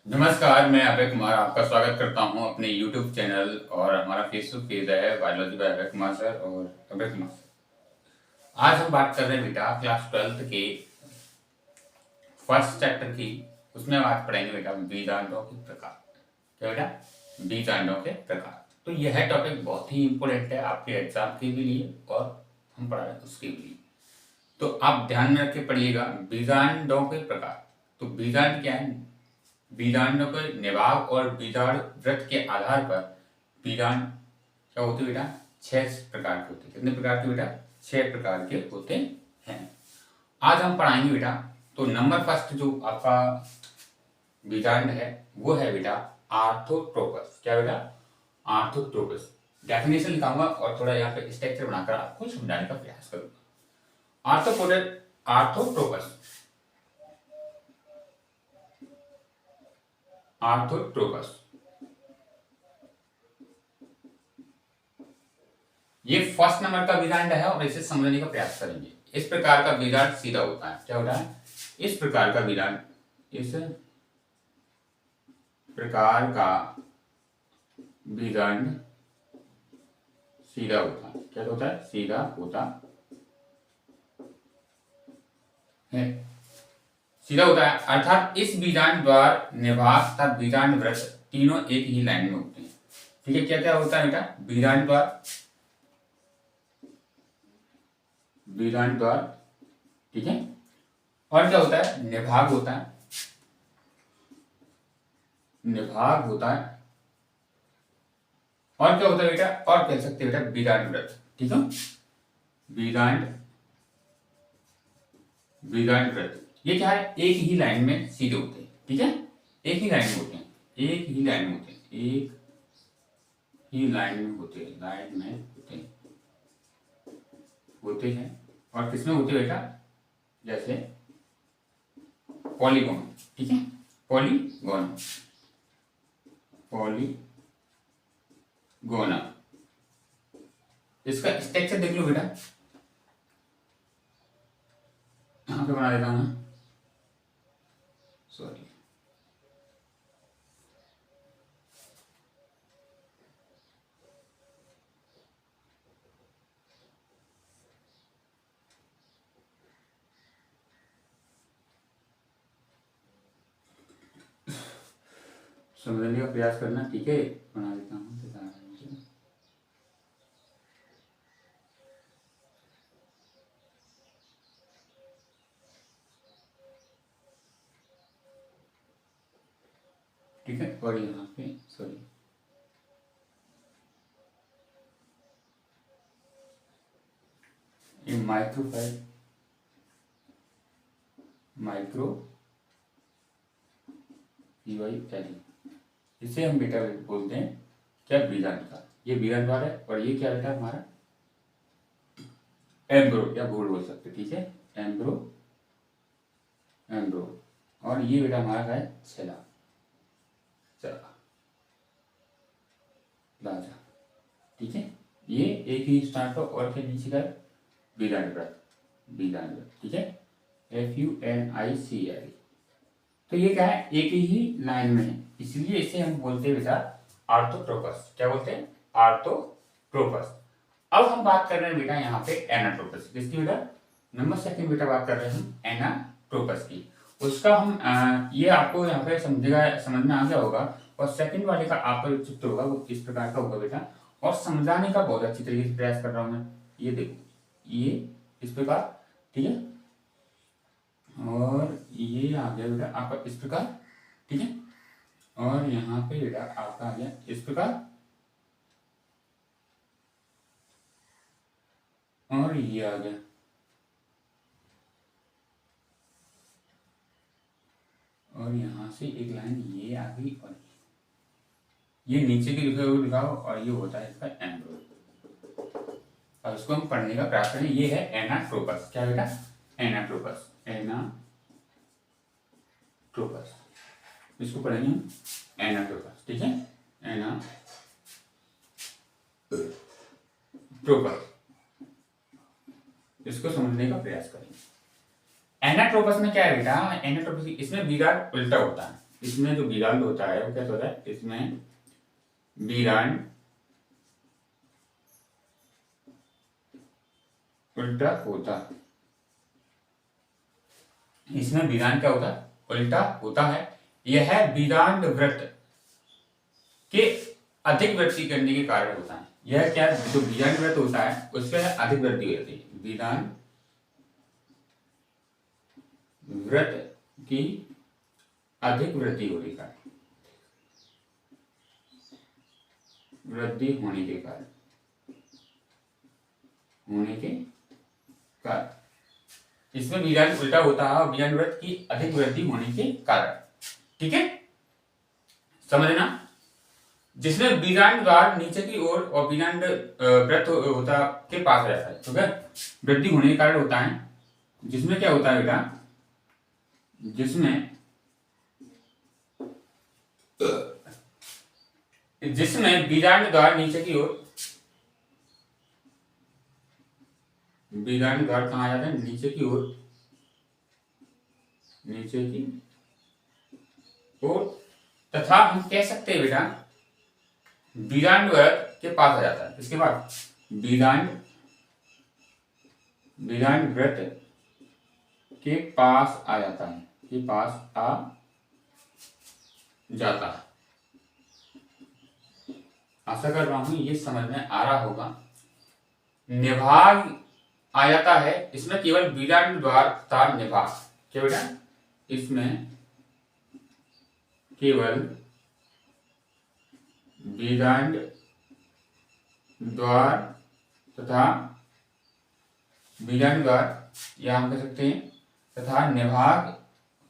नमस्कार, मैं अभय कुमार आपका स्वागत करता हूं अपने YouTube चैनल और हमारा फेसबुक पेज है biology by Abhay Kumar sir और अभय कुमार सर। आज हम बात कर रहे हैं बेटा क्लास 12th के फर्स्ट चैप्टर की। उसमें हम आज पढ़ेंगे बेटा बीजांडों के प्रकार। क्या बेटा? बीजांडों के प्रकार। तो यह टॉपिक बहुत ही इंपॉर्टेंट है आपके एग्जाम के भी लिए और हम पढ़ा रहे हैं उसके भी लिए। तो आप ध्यान में रख के पढ़िएगा बीजांडों के प्रकार। तो बीजांड क्या है? बीजांडों के निभाग और बीजांड वृत्त के आधार पर बीजांड क्या होते बेटा? 6 प्रकार के होते हैं। कितने प्रकार के बेटा? 6 प्रकार के होते हैं। आज हम पढ़ाएंगे बेटा। तो नंबर फर्स्ट जो आपका बीजांड है वो है बेटा आर्थोट्रोपस। क्या बेटा? आर्थोट्रोपस। डेफिनेशन लिखाऊंगा और थोड़ा यहाँ पे स्ट्रक्चर बनाकर आपको समझाने का प्रयास करूंगा। आर्थोट्रोपस आर्थोट्रोपस ये फर्स्ट नंबर का बीजांड है और इसे समझने का प्रयास करेंगे। इस प्रकार का बीजांड सीधा होता है। क्या होता है? इस प्रकार का बीजांड सीधा होता है। क्या होता है? सीधा होता है। सीधा होता है अर्थात इस बीजांड द्वार निभाग तथा बीजांड वृत्त तीनों एक ही लाइन में होते हैं। ठीक है? क्या क्या होता है बेटा? बीजांड द्वार, ठीक है। और क्या होता है? निभाग होता है। और क्या होता है बेटा? और कह सकते हैं बेटा बीजांड वृत्त। ठीक है? बीजांड वृत्त ये क्या है? एक ही लाइन में सीधे होते हैं। ठीक है? एक ही लाइन में होते हैं। और किसमें होते हैं बेटा? जैसे पॉलीगॉन। ठीक है? पॉलीगोना इसका स्ट्रक्चर देख लो बेटा। यहां पे बना देता हूं। सॉरी, समझने का प्रयास करना। ठीक है? बना देता हूँ। ठीक है? और यहाँ पे सॉरी, ये इसे हम बेटा बोलते हैं क्या? बीजांड का। ये बीजांड द्वार है और ये क्या बेटा? हमारा एम्ब्रो या भूल बोल सकते। ठीक है? एम्ब्रो और ये बेटा हमारा है छेला लाजा। ठीक है? ये एक ही स्थान पर और के नीचे का बीजांड वृत्त। ठीक है? FUNICL। तो ये क्या है? एक ही लाइन में है, इसलिए इसे हम बोलते हैं बेटा आर्थोट्रोपस। क्या बोलते हैं? आर्थोट्रोपस। अब हम बात कर रहे हैं बेटा यहाँ पे एनाट्रोपस। किसकी बेटा? नंबर सेकंड बेटा बात कर रहे हैं हम एनाट्रोपस की। उसका हम ये आपको यहाँ पे समझ में आ गया होगा। और सेकंड वाले का आपका जो चित्र होगा वो इस प्रकार का होगा बेटा। और समझाने का बहुत अच्छी तरीके से प्रयास कर रहा हूँ मैं। ये देखो, ये इस प्रकार। ठीक है? और ये आ गया बेटा आपका इस प्रकार। ठीक है? और यहाँ पे बेटा आपका आ गया इस प्रकार। और ये आ गया। और यहाँ से एक लाइन ये आ गई और ये नीचे की लिखे हुए दिखाओ और ये होता है इसका एम्ब्रो। और इसको हम पढ़ने का प्रयास करें। ये है एनाट्रोपस। क्या बेटा? एनाट्रोपस। इसको पढ़ेंगे हम एनाट्रोपस। ठीक है? एनाट्रोपस। इसको समझने का प्रयास करेंगे। एनाट्रोपस में क्या है बेटा? एनाट्रोपस इसमें बीजांड उल्टा होता है। इसमें जो बीजांड होता है वो कैसा होता है, इसमें बीजांड उल्टा होता है। इसमें बीजांड क्या होता है, उल्टा होता है। यह बीजांड वृत्त के अधिक वृद्धि करने के कारण होता है। यह क्या, जो बीजांड वृत्त होता है उसमें अधिक वृद्धि होती है। बीजांड वृत्त की अधिक वृद्धि होने का, वृद्धि होने के कारण, इसमें बीजांड उल्टा होता है और बीजांड वृत्त की अधिक वृद्धि होने के कारण। ठीक है, समझना। जिसमें बीजांड द्वार नीचे की ओर और बीजांड वृत्त होता के पास रहता है, ठीक है, वृद्धि होने के कारण होता है। जिसमें क्या होता है बेटा, जिसमें बीजांड द्वार नीचे की ओर, बीजांड द्वार कहाँ आ जाता है, नीचे की ओर, तथा हम कह सकते हैं बेटा बीजांड वृत्त के पास आ जाता है। इसके बाद बीजांड वृत्त के पास आ जाता है, के पास आ जाता है। आशा कर रहा हूं ये समझ में आ रहा होगा। निभाग आ जाता है, इसमें केवल बीजांड द्वार तथा निभाग, क्या बेटा, इसमें केवल बीजांड द्वार तथा बीजांड द्वार, या हम कह सकते हैं तथा निभाग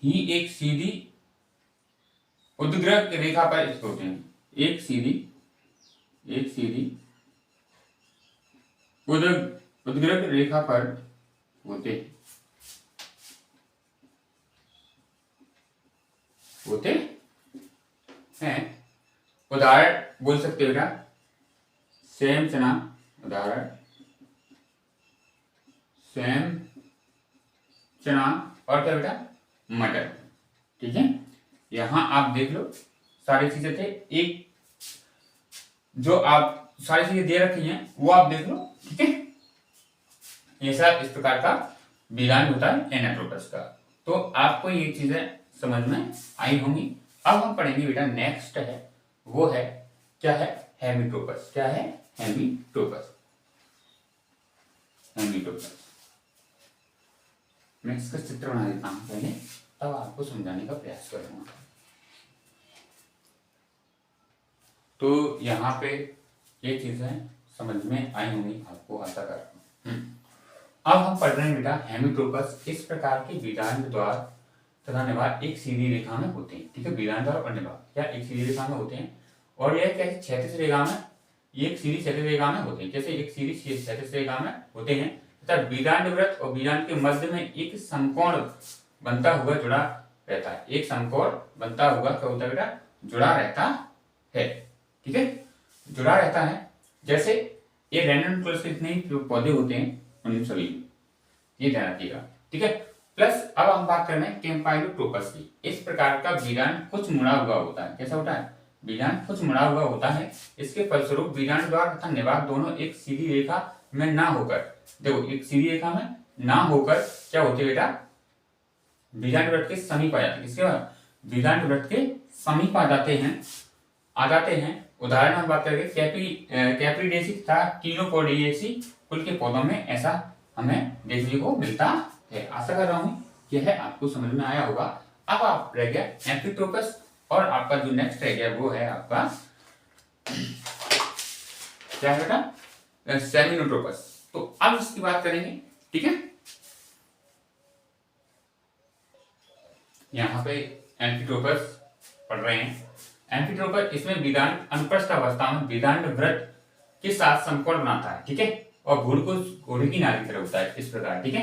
ही एक सीधी उद्ग्रह रेखा पर स्थित होते हैं। एक सीधी उद्ग्रह रेखा पर होते हैं। उदाहरण बोल सकते हो बेटा, सेम चना, उदाहरण सेम चना और क्या बेटा, मटर। ठीक है, यहां आप देख लो सारी चीजें थे, एक जो आप सारी चीजें दे रखी हैं वो आप देख लो। ठीक है, ऐसा इस प्रकार का बीजांड होता है एनाट्रोपस का। तो आपको ये चीजें समझ में आई होंगी। अब हम पढ़ेंगे बेटा, नेक्स्ट है वो है क्या है, हेमीटोपस। क्या है, हेमीटोपस। मैं इसका चित्र बना देता हूं पहले, तब आपको समझाने का प्रयास करूंगा। तो यहाँ पे ये चीजें समझ में आई होंगी आपको, आशा कर रहा हूं। अब हम पढ़ रहे हैं बेटा हेमीटोपस। इस प्रकार के बीजांड द्वार तथा निभाग एक सीधी रेखा में होते हैं। ठीक है, बीजांड द्वार और निभाग क्या एक सीधी रेखा में होते हैं, और यह कैसे क्षैतिज रेखा में, एक सीधी क्षैतिज रेखा में होते हैं। कैसे, एक सीधी क्षैतिज रेखा में होते हैं तथा बीजांड वृत्त और बीजांड के मध्य में एक समकोण बनता हुआ जुड़ा रहता है। एक समकोण बनता हुआ क्या होता है बेटा, जुड़ा रहता है। ठीक है, जुड़ा रहता है। जैसे ये रेनोन्क्लोस के जितने पौधे होते हैं उन सभी, ये ध्यान रखिएगा। ठीक है, प्लस अब हम बात कर रहे हैं कैम्पाइलोटोपस की। इस प्रकार का बीजांड कुछ मुड़ा हुआ होता है। कैसा होता है, बीजांड कुछ मुड़ा हुआ होता है। इसके फलस्वरूप बीजांड द्वार तथा निभाग दोनों एक सीधी रेखा में ना होकर, देखो एक सीधी रेखा में ना होकर क्या होते बेटा, बीजांड वृत्त के समीप आ जाते हैं। किसके बाद, बीजांड वृत्त के समीप आ जाते हैं। उदाहरण हम बात करेंगे कैप्रिडेसी तथा कीनोपोडिएसी कुल के पौधों में ऐसा हमें देखने को मिलता है। आशा कर रहा हूं यह आपको समझ में आया होगा। अब आप रह गया एम्फिटोपस, और आपका जो नेक्स्ट रह गया वो है आपका क्या है बेटा, सेमिनोट्रोपस। तो अब इसकी बात करेंगे। ठीक है, यहाँ पे एम्फिटोपस पढ़ रहे हैं। एम्फिटोपस, इसमें बीजांड अनुप्रस्थ अवस्था में बीजांड वृत्त के साथ समकोण बनाता है। ठीक है, और भ्रूण को घोड़े की नाल की तरह होता है इस प्रकार। ठीक है,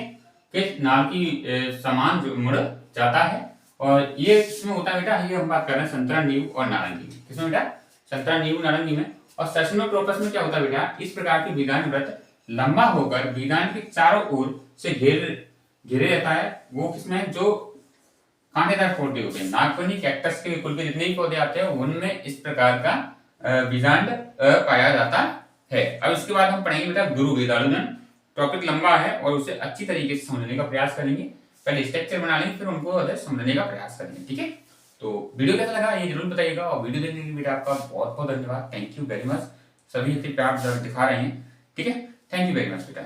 कि नाल की समान मुड़ जाता है। और ये इसमें होता है बेटा, ये हम बात कर रहे हैं संतरा, नींबू और नारंगी में। किसमें बेटा, संतरा, नींबू, नारंगी में। और सेसिनोट्रोपस में क्या होता है बेटा, इस प्रकार की बीजांड वृत्त लंबा होकर बीजांड के चारों ओर से घेरे रहता है। वो किसमें, जो कांटेदार पौधे हो गए, नागफनी, कैक्टस के कुल के जितने भी पौधे आते हैं उनमें इस प्रकार का बीजांड पाया जाता है। अब इसके बाद हम पढ़ेंगे बेटा गुरु वेदालुनन। टॉपिक लंबा है और उसे अच्छी तरीके से समझने का प्रयास करेंगे। पहले स्ट्रक्चर बना लेंगे, फिर उनको समझने का प्रयास करेंगे, ठीक है। तो वीडियो कैसा लगा ये जरूर बताइएगा, और वीडियो देखने के लिए आपका बहुत बहुत धन्यवाद। Thank you very much. सभी इतने प्यार दिखा रहे हैं, ठीक है। थैंक यू वेरी मच बेटा।